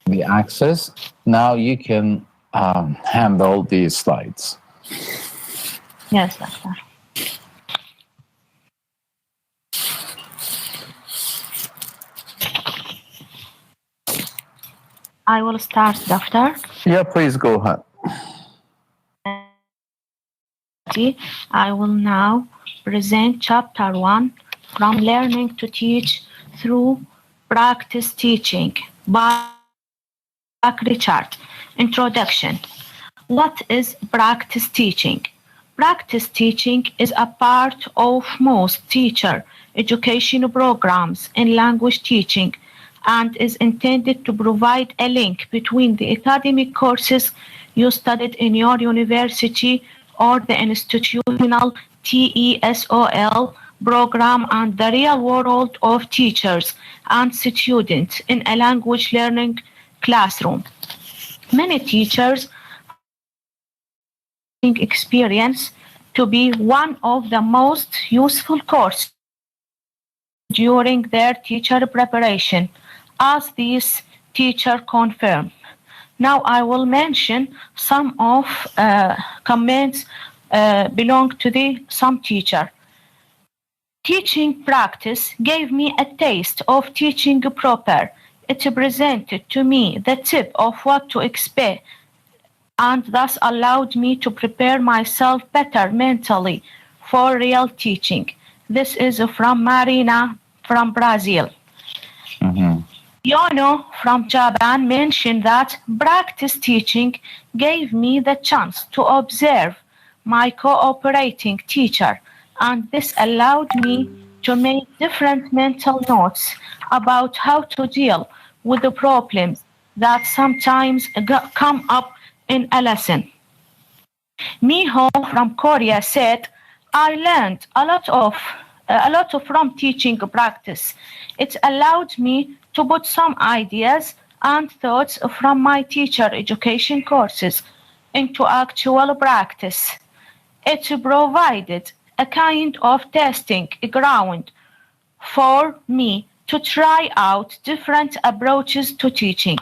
the access. Now you can handle these slides. Yes, doctor. I will start, doctor. Yeah, please go ahead. I will now present chapter 1 from learning to teach through practice teaching by Richard. Introduction. What is practice teaching? Practice teaching is a part of most teacher education programs in language teaching and is intended to provide a link between the academic courses you studied in your university or the institutional TESOL program and the real world of teachers and students in a language learning classroom. Many teachers experience to be one of the most useful courses during their teacher preparation, as these teachers confirm. Now I will mention some of comments belong to some teacher. Teaching practice gave me a taste of teaching proper. It presented to me the tip of what to expect and thus allowed me to prepare myself better mentally for real teaching. This is from Marina from Brazil. Yono from Japan mentioned that practice teaching gave me the chance to observe my cooperating teacher, and this allowed me to make different mental notes about how to deal with the problems that sometimes come up in a lesson. Miho from Korea said, I learned a lot from teaching practice. It allowed me to put some ideas and thoughts from my teacher education courses into actual practice. It provided a kind of testing ground for me to try out different approaches to teaching.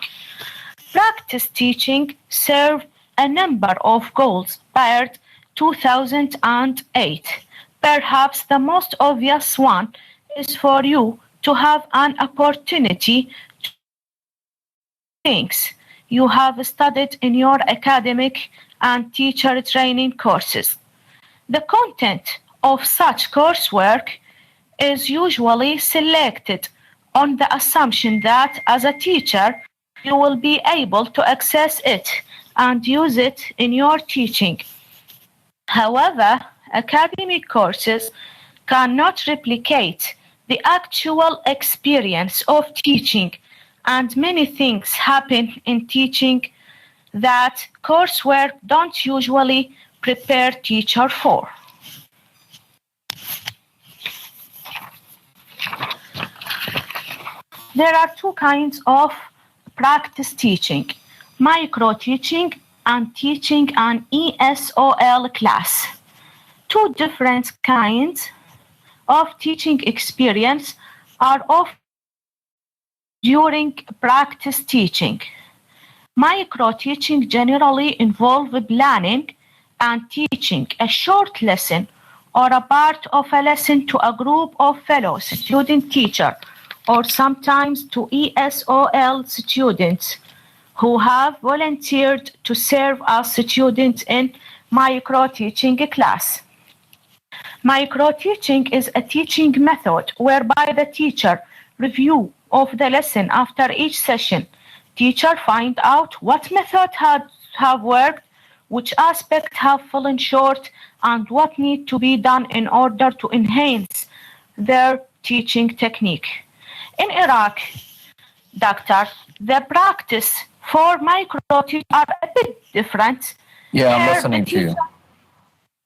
Practice teaching served a number of goals per 2008. Perhaps the most obvious one is for you to have an opportunity to things you have studied in your academic and teacher training courses. The content of such coursework is usually selected on the assumption that as a teacher you will be able to access it and use it in your teaching. However, academic courses cannot replicate the actual experience of teaching, and many things happen in teaching that coursework don't usually prepare teacher for. There are two kinds of practice teaching, micro teaching and teaching an ESOL class. Two different kinds of teaching experience are offered during practice teaching. Micro teaching generally involves planning and teaching a short lesson or a part of a lesson to a group of fellow student teachers, or sometimes to ESOL students who have volunteered to serve as students in micro-teaching class. Micro-teaching is a teaching method whereby the teacher review of the lesson after each session. Teacher find out what method have worked, which aspects have fallen short, and what need to be done in order to enhance their teaching technique. In Iraq, doctor, the practice for micro-teaching are a bit different. Yeah, I'm listening to you.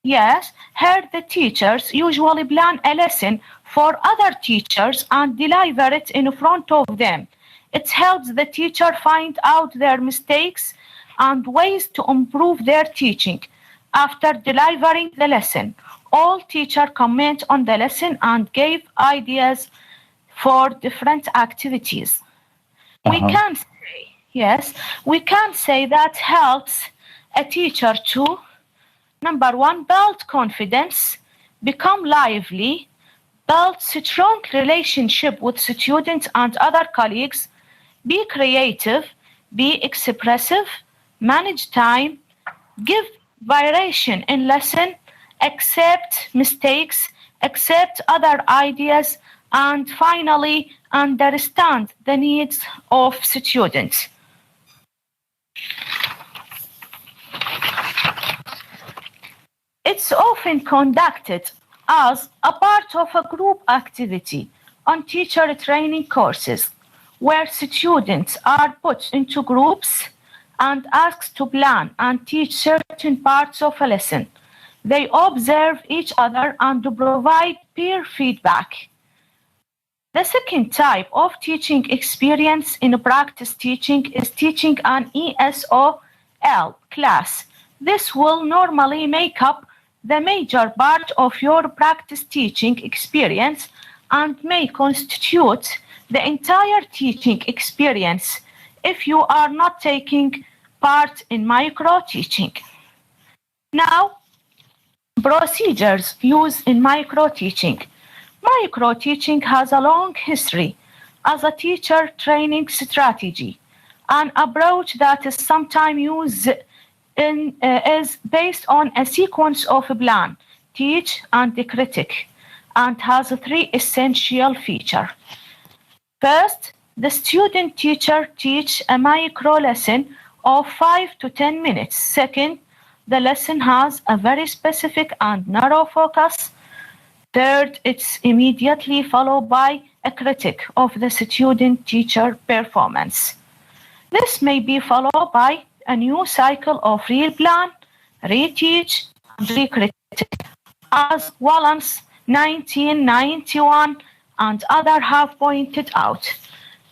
Yes, here the teachers usually plan a lesson for other teachers and deliver it in front of them. It helps the teacher find out their mistakes and ways to improve their teaching. After delivering the lesson, all teachers comment on the lesson and give ideas for different activities. We can say, yes, we can say that helps a teacher to, number one, build confidence, become lively, build strong relationship with students and other colleagues, be creative, be expressive, manage time, give variation in lesson, accept mistakes, accept other ideas, and finally understand the needs of students. It's often conducted as a part of a group activity on teacher training courses, where students are put into groups and asked to plan and teach certain parts of a lesson. They observe each other and provide peer feedback. The second type of teaching experience in practice teaching is teaching an ESOL class. This will normally make up the major part of your practice teaching experience and may constitute the entire teaching experience if you are not taking part in micro teaching. Now, procedures used in micro teaching. Micro teaching has a long history as a teacher training strategy. An approach that is sometimes used is based on a sequence of plan, teach, and critique, and has three essential features. First, the student teacher teach a micro lesson of 5 to 10 minutes. Second, the lesson has a very specific and narrow focus. Third, it's immediately followed by a critique of the student-teacher performance. This may be followed by a new cycle of replan, reteach, and recritique, as Wallace 1991 and others have pointed out.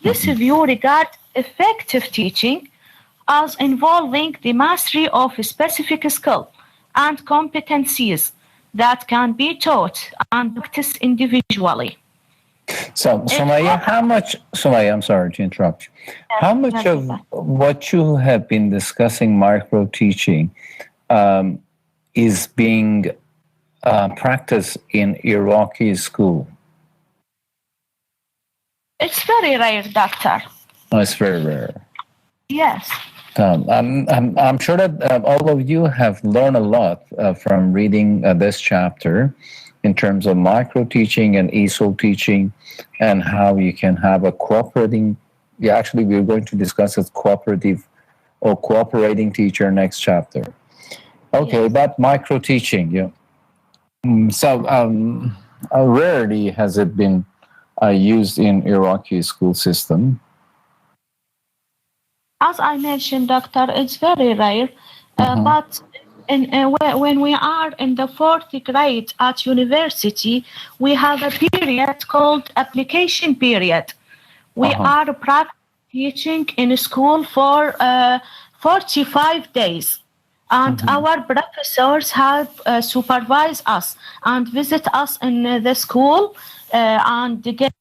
This view regards effective teaching as involving the mastery of a specific skill and competencies that can be taught and practiced individually. So, Sumaya, Sumaya, I'm sorry to interrupt you. How much of what you have been discussing micro teaching is being practiced in Iraqi school? It's very rare, doctor. Oh, it's very rare. Yes. I'm sure that all of you have learned a lot from reading this chapter in terms of micro teaching and ESOL teaching and how you can have a cooperating. Yeah, actually, we're going to discuss as cooperative or cooperating teacher next chapter. Okay, yes. About micro teaching. Yeah. So rarely has it been used in Iraqi school system. As I mentioned, doctor, it's very rare, but when we are in the fourth grade at university, we have a period called application period. We are teaching in school for 45 days, and our professors have supervised us and visit us in the school and give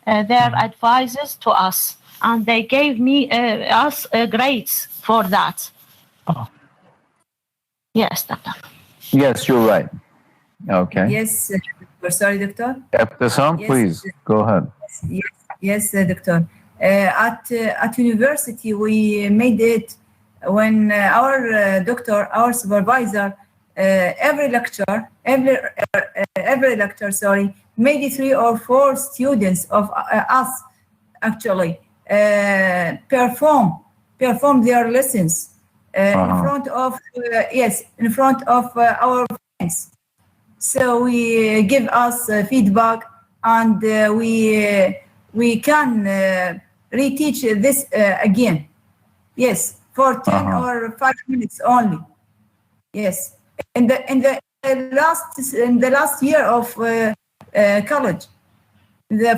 their advices to us, and they gave us grades for that. Oh. Yes, doctor. Yes, you're right. Okay. Yes, sorry, doctor. Eftesan, yes, please go ahead. Yes, doctor. At university, we made it when our doctor, our supervisor, every lecture, maybe 3 or 4 students of us actually perform their lessons in front of our friends. So we give us feedback, and we can reteach this again. Yes, for 10 or 5 minutes only. Yes, in the last year of college, the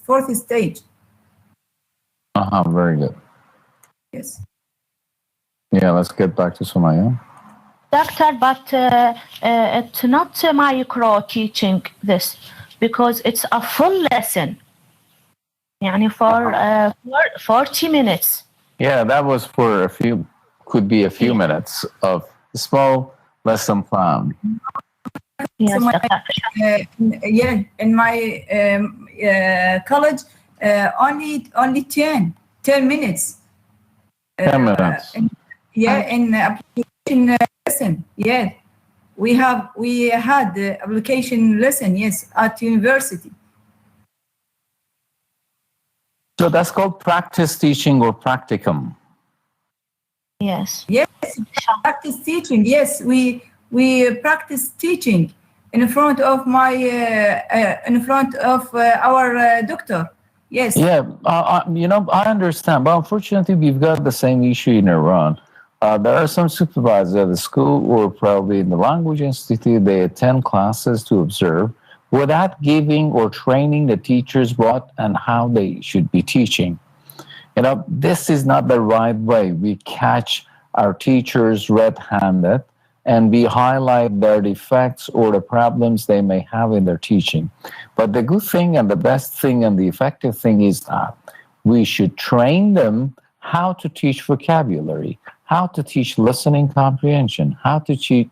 fourth stage. Very good. Yes. Yeah, let's get back to Sumaya. Doctor, but it's not micro teaching this, because it's a full lesson. يعني for 40 minutes. Yeah, that was for could be a few minutes of small lesson plan. Yes, So Dr. in my college, only 10 minutes. 10 minutes. In application lesson. Yeah, we had the application lesson. Yes, at university. So that's called practice teaching or practicum. Yes. Yes, practice teaching. Yes, we practice teaching in front of our doctor. Yes. Yeah, I understand, but unfortunately, we've got the same issue in Iran. There are some supervisors at the school or probably in the language institute. They attend classes to observe without giving or training the teachers what and how they should be teaching. This is not the right way. We catch our teachers red-handed and we highlight their defects or the problems they may have in their teaching. But the good thing and the best thing and the effective thing is that we should train them how to teach vocabulary, how to teach listening comprehension, how to teach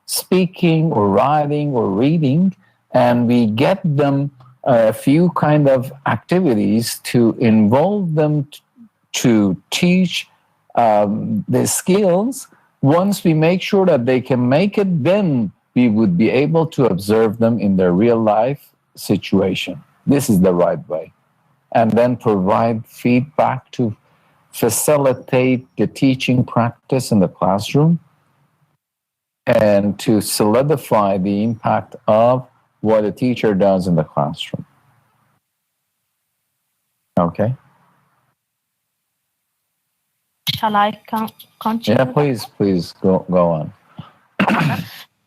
speaking or writing or reading, and we get them a few kind of activities to involve them to teach the skills. Once we make sure that they can make it, then we would be able to observe them in their real life situation. This is the right way. And then provide feedback to facilitate the teaching practice in the classroom and to solidify the impact of what a teacher does in the classroom. Okay? Shall I continue? Yeah, please go on.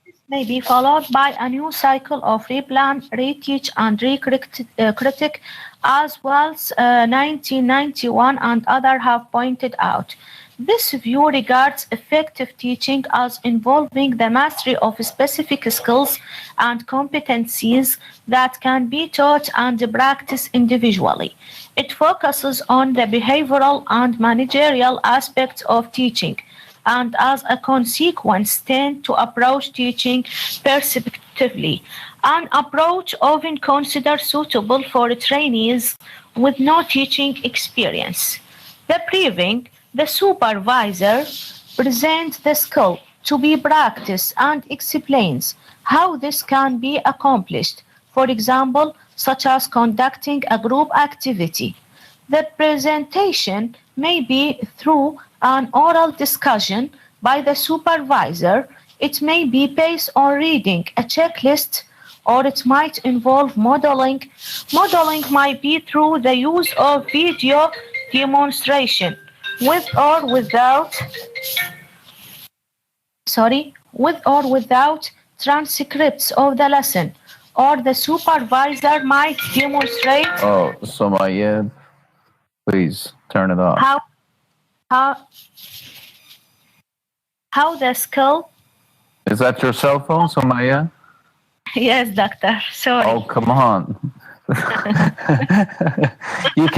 This may be followed by a new cycle of replan, reteach, and recritic, as well as 1991 and others have pointed out. This view regards effective teaching as involving the mastery of specific skills and competencies that can be taught and practiced individually. It focuses on the behavioral and managerial aspects of teaching, and as a consequence tend to approach teaching perspectively, an approach often considered suitable for trainees with no teaching experience. The supervisor presents the skill to be practiced and explains how this can be accomplished, for example, such as conducting a group activity. The presentation may be through an oral discussion by the supervisor. It may be based on reading a checklist, or it might involve modeling. Modeling might be through the use of video demonstration with or without transcripts of the lesson, or the supervisor might demonstrate. Oh, Sumaya, please turn it off. How the skill. Is that your cell phone, Sumaya? Yes, doctor. Sorry. Oh, come on. you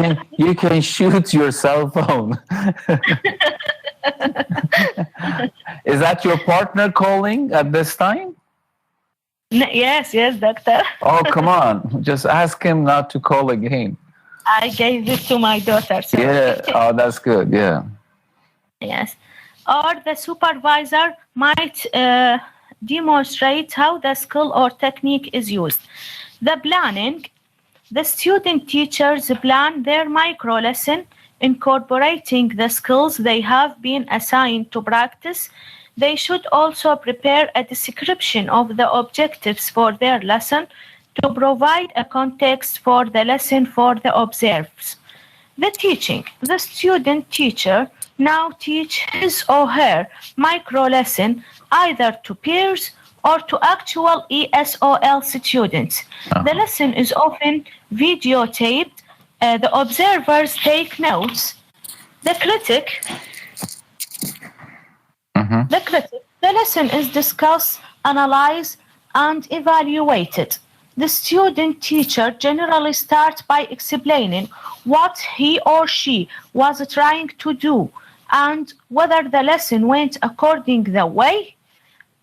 can shoot your cell phone. Is that your partner calling at this time? Yes, doctor. Oh, come on. Just ask him not to call again. I gave it to my daughter. So. Yeah. Oh, that's good. Yeah. Yes. Or the supervisor might demonstrate how the skill or technique is used. The planning. The student teachers plan their micro lesson, incorporating the skills they have been assigned to practice. They should also prepare a description of the objectives for their lesson to provide a context for the lesson for the observers. The teaching. The student teacher now teach his or her micro lesson either to peers or to actual ESOL students. The lesson is often videotaped. The observers take notes. The critic. The lesson is discussed, analyzed, and evaluated. The student teacher generally starts by explaining what he or she was trying to do and whether the lesson went according the way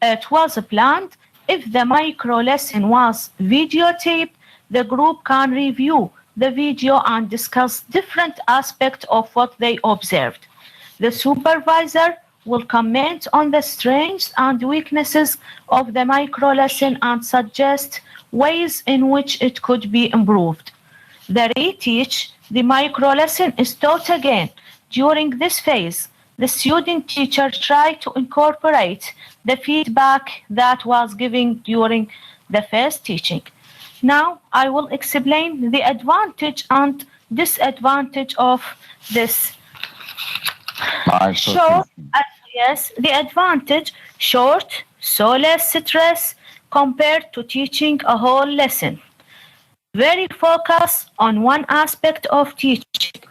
it was planned. If the micro lesson was videotaped, the group can review the video and discuss different aspects of what they observed. The supervisor will comment on the strengths and weaknesses of the micro lesson and suggest ways in which it could be improved. The reteach the micro lesson is taught again. During this phase, the student teacher tried to incorporate the feedback that was given during the first teaching. Now I will explain the advantage and disadvantage of this. Short, yes, the advantage, short, so less stress compared to teaching a whole lesson. Very focus on one aspect of teaching.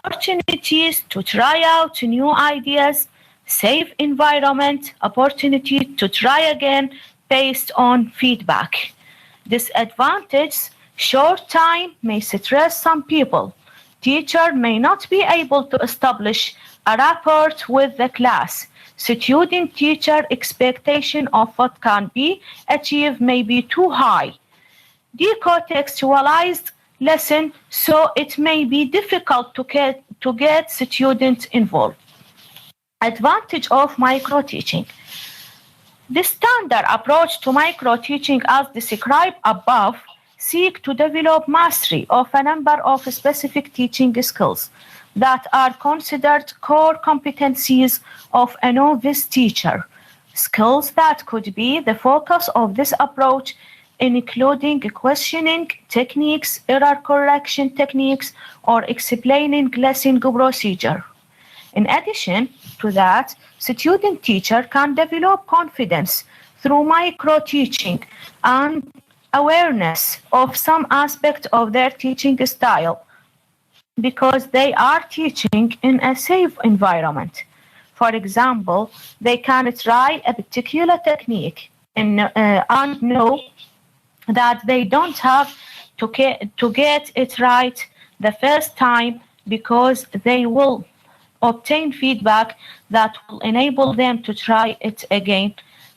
Opportunities to try out new ideas, safe environment, opportunity to try again based on feedback. Disadvantage, short time may stress some people. Teacher may not be able to establish a rapport with the class. Student-teacher expectation of what can be achieved may be too high. Decontextualized lesson, so it may be difficult to get students involved. Advantage of micro-teaching. The standard approach to micro-teaching as described above seek to develop mastery of a number of specific teaching skills that are considered core competencies of a novice teacher. Skills that could be the focus of this approach, including questioning techniques, error correction techniques, or explaining lesson procedure. In addition to that, student teacher can develop confidence through micro-teaching and awareness of some aspect of their teaching style because they are teaching in a safe environment. For example, they can try a particular technique and know that they don't have to get it right the first time because they will obtain feedback that will enable them to try it again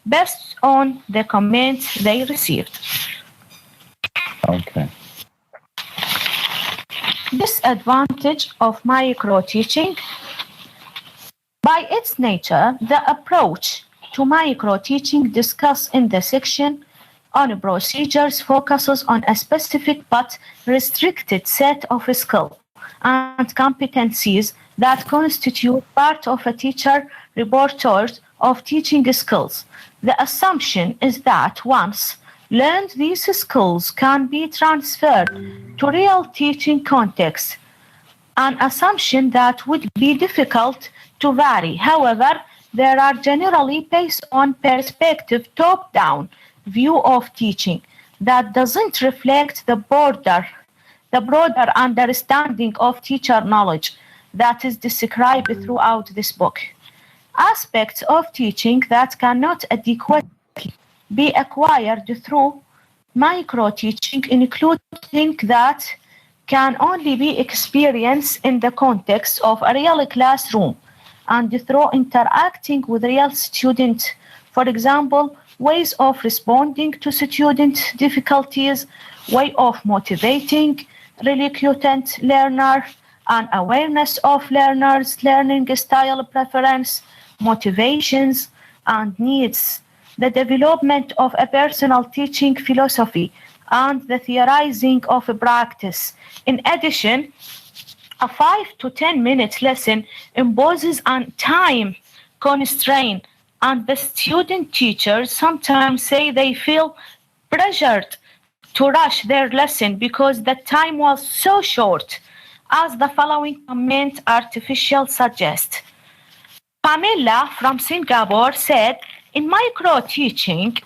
based on the comments they received. Okay. Disadvantage of micro-teaching. By its nature, the approach to micro-teaching discussed in the section on procedures focuses on a specific but restricted set of skills and competencies that constitute part of a teacher repertoire of teaching skills. The assumption is that once learned, these skills can be transferred to real teaching contexts, an assumption that would be difficult to vary. However, there are generally based on perspective top-down view of teaching that doesn't reflect the broader understanding of teacher knowledge that is described throughout this book. Aspects of teaching that cannot adequately be acquired through micro-teaching include things that can only be experienced in the context of a real classroom and through interacting with real students. For example, ways of responding to student difficulties, way of motivating reluctant learner, and awareness of learners' learning style preference, motivations, and needs, the development of a personal teaching philosophy, and the theorizing of a practice. In addition, a 5 to 10 minute lesson imposes a time constraint, and the student teachers sometimes say they feel pressured to rush their lesson because the time was so short, as the following comment artificial suggests. Pamela from Singapore said, in micro-teaching,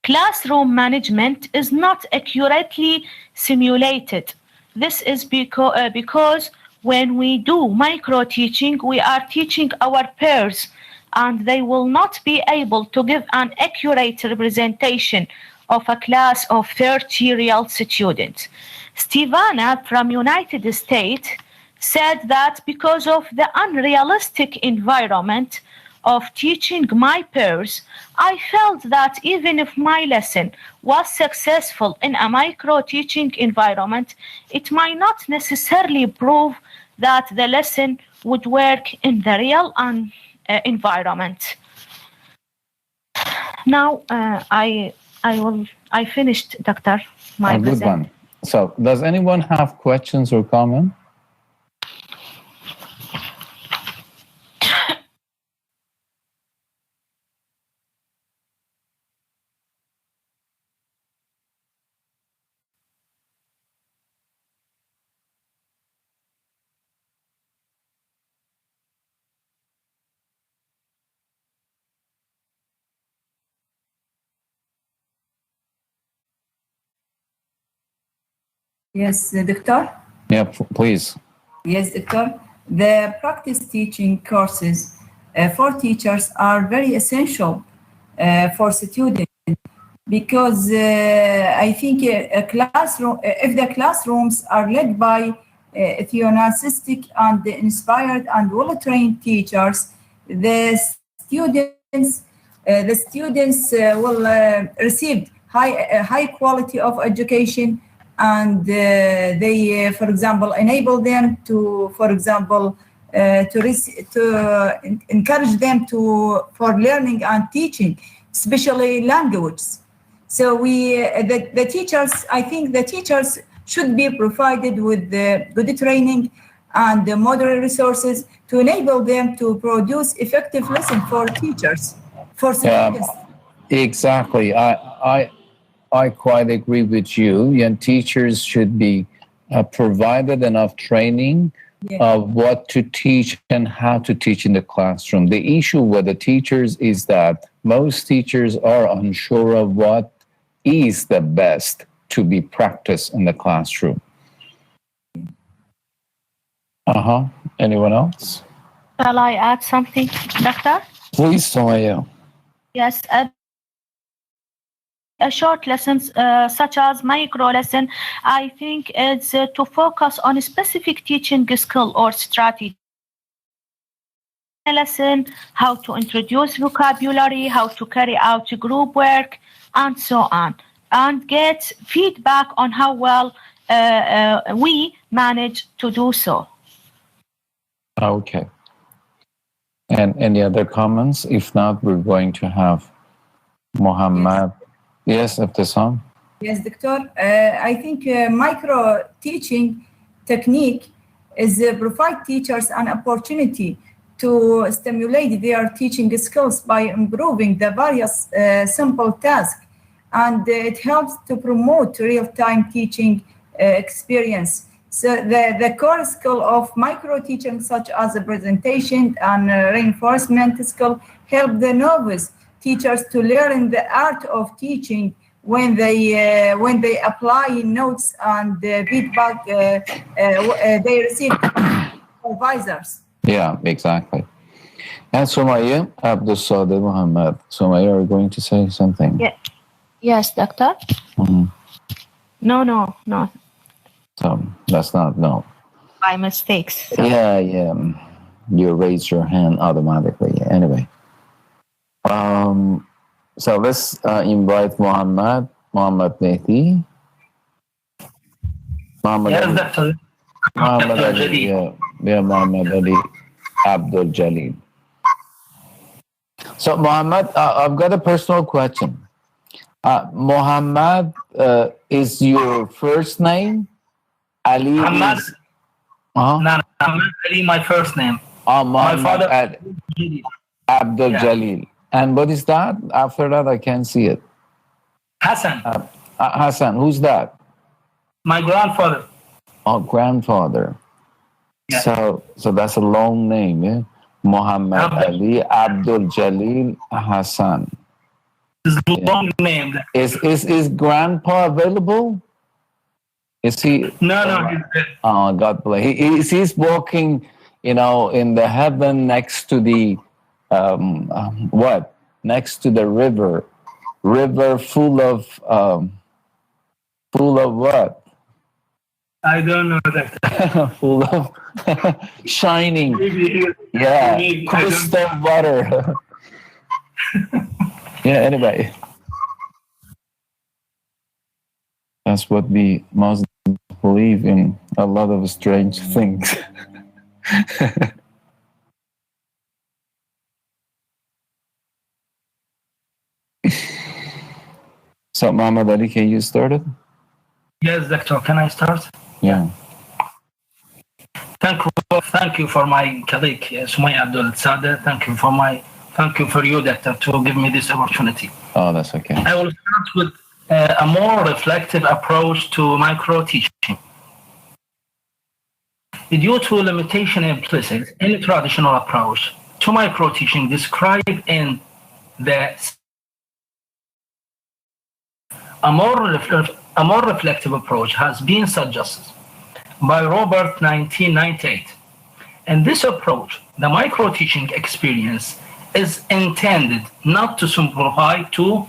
classroom management is not accurately simulated. This is because when we do micro-teaching, we are teaching our peers, and they will not be able to give an accurate representation of a class of 30 real students. Stevana from United States said that because of the unrealistic environment of teaching my peers, I felt that even if my lesson was successful in a micro-teaching environment, it might not necessarily prove that the lesson would work in the real environment. Now, I finished, Doctor, my A good one. So, does anyone have questions or comments? Yes, Doctor? Yeah, please. Yes, Doctor. The practice teaching courses for teachers are very essential for students because I think a classroom, if the classrooms are led by enthusiastic and inspired and well-trained teachers, the students will receive high quality of education, and they, for example, enable them to, for example, to encourage them for learning and teaching, especially languages. So the teachers, I think the teachers should be provided with good training and modern resources to enable them to produce effective lessons for teachers, for students. Exactly. I quite agree with you. And teachers should be provided enough training of what to teach and how to teach in the classroom. The issue with the teachers is that most teachers are unsure of what is the best to be practiced in the classroom. Anyone else? Shall I add something, Doctor? Please, Sumaya. Yes. A short lessons such as micro lesson, I think it's to focus on a specific teaching skill or strategy. A lesson, how to introduce vocabulary, how to carry out group work, and so on, and get feedback on how well we manage to do so. Okay. And any other comments? If not, we're going to have Muhammad. Yes, Abdesam. Yes, Doctor. I think micro teaching technique is provide teachers an opportunity to stimulate their teaching skills by improving the various simple tasks, and it helps to promote real-time teaching experience. So the core skill of micro teaching, such as the presentation and reinforcement skill, help the novice teachers to learn the art of teaching when they apply notes and feedback they receive from supervisors. Yeah, exactly. And Sumaya, Abdul Sadir Muhammad. Sumaya, are you going to say something? Yeah. Yes, Doctor? Mm-hmm. No. So that's not no. By mistakes. So. Yeah. You raise your hand automatically. Anyway. So let's invite Muhammad Mehdi. Yes, Doctor. Muhammad Ali. Yeah, Muhammad Ali Abdul Jalil. So Muhammad, I've got a personal question. Muhammad is your first name? Ali Muhammad. is... No, Muhammad Ali, my first name. My father, Abdul Jalil. And what is that? After that, I can't see it. Hassan. Hassan, who's that? My grandfather. Oh, grandfather. Yeah. So that's a long name, yeah? Muhammad Ali Abdul Jalil Hassan. It's a long name. Is grandpa available? Is he? No. Oh, God bless. He's walking, in the heaven next to the what? Next to the river, river full of what? I don't know that. Full of shining, yeah, Maybe, crystal water. Yeah, anyway, that's what we Muslims believe in, a lot of strange things. So, Muhammad Ali, can you start it? Yes, Doctor, can I start? Yeah. Thank you for my colleague, Sumaya Abdul Sadeh. Thank you for you, Doctor, to give me this opportunity. Oh, that's okay. I will start with a more reflective approach to micro-teaching. Due to limitation implicit in the traditional approach to micro-teaching described in the a more reflective approach has been suggested by Robert 1998. In this approach, the micro-teaching experience is intended not to simplify, to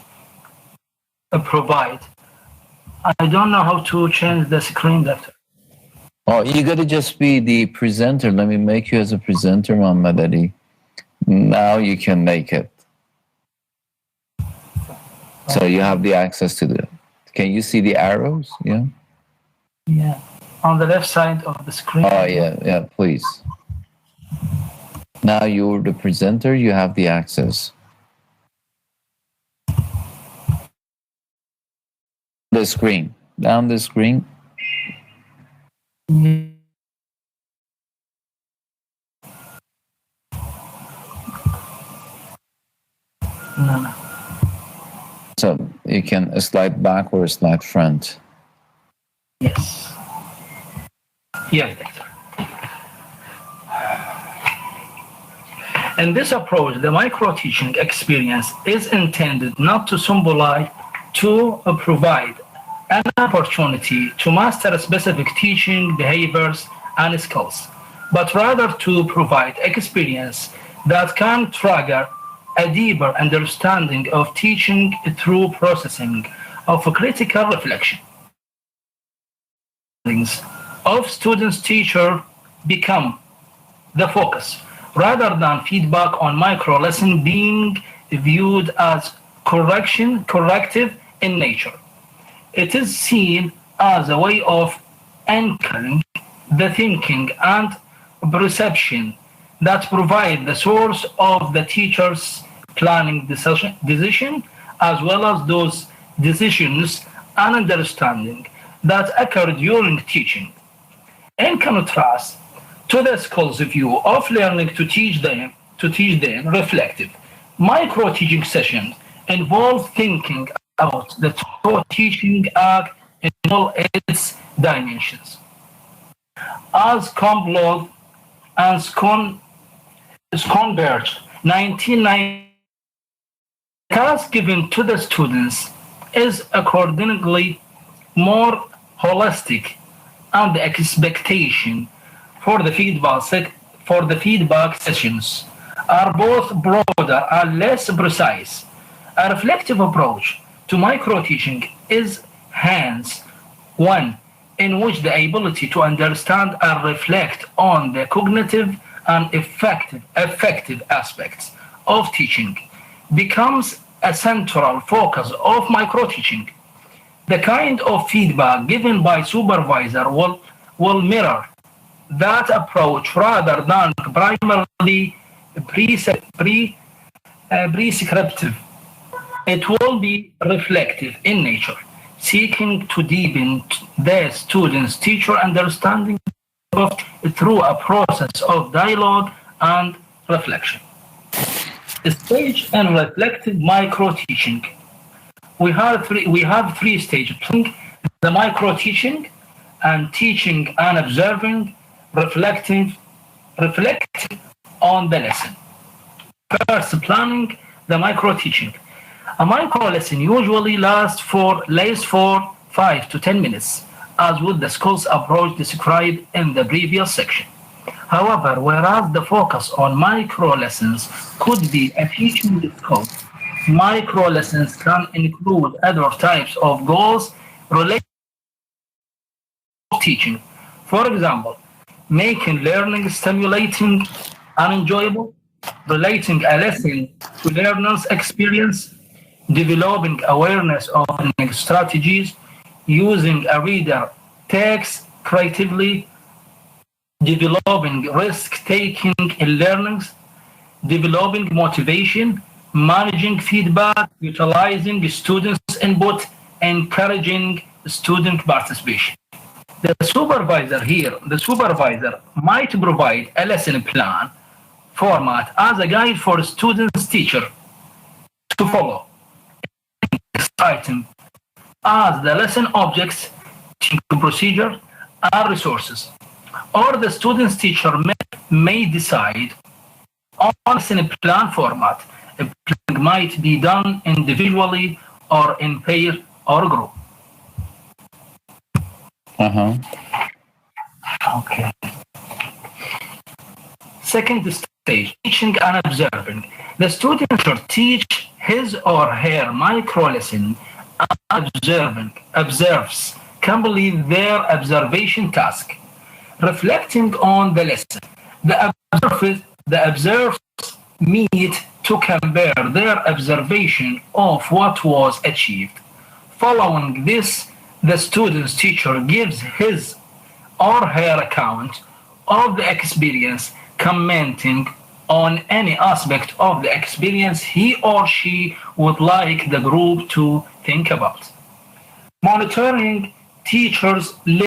provide. I don't know how to change the screen, Doctor. Oh, you got to just be the presenter. Let me make you as a presenter, Muhammad Ali. Now you can make it. So you have the access to the. Can you see the arrows? Yeah. Yeah, on the left side of the screen. Oh yeah, please. Now you're the presenter. You have the access. The screen. Down the screen. No. So you can slide back or slide front. Yes. Yes, Doctor. In this approach, the micro-teaching experience is intended not to symbolize, to provide an opportunity to master specific teaching behaviors and skills, but rather to provide experience that can trigger a deeper understanding of teaching through processing of critical reflection of students' teacher become the focus, rather than feedback on micro lesson being viewed as corrective in nature. It is seen as a way of anchoring the thinking and perception that provide the source of the teacher's planning decision, as well as those decisions and understanding that occur during teaching. In contrast to the school's view of learning to teach them reflective, micro-teaching sessions involve thinking about the total teaching act in all its dimensions. As Comblot and Schonberg 1990, the task given to the students is accordingly more holistic, and the expectation for the feedback sessions are both broader and less precise. A reflective approach to micro-teaching is hence one in which the ability to understand and reflect on the cognitive and effective aspects of teaching becomes a central focus of micro-teaching. The kind of feedback given by supervisor will mirror that approach rather than primarily prescriptive. It will be reflective in nature, seeking to deepen the student's teacher understanding through a process of dialogue and reflection. Stage and reflective micro-teaching. We have three stages: the micro-teaching, and teaching and observing, reflect on the lesson. First, planning the micro-teaching. A micro-lesson usually lasts for 5 to 10 minutes, as with the school's approach described in the previous section. However, whereas the focus on micro-lessons could be a teaching scope Micro lessons can include other types of goals related to teaching. For example, making learning stimulating and enjoyable, relating a lesson to learner's experience, developing awareness of learning strategies, using a reader text creatively, developing risk-taking in learnings, developing motivation, managing feedback, utilizing students' input, encouraging student participation. The supervisor might provide a lesson plan format as a guide for students' teacher to follow. Next item as the lesson objects, teaching procedure, and resources. Or the student's teacher may decide on lesson plan format. A planning might be done individually or in pair or group. Okay. Second stage, teaching and observing. The student should teach his or her micro lesson and observes complete their observation task, reflecting on the lesson. The observers meet to compare their observation of what was achieved. Following this, the student's teacher gives his or her account of the experience, commenting on any aspect of the experience he or she would like the group to think about. Monitoring teachers'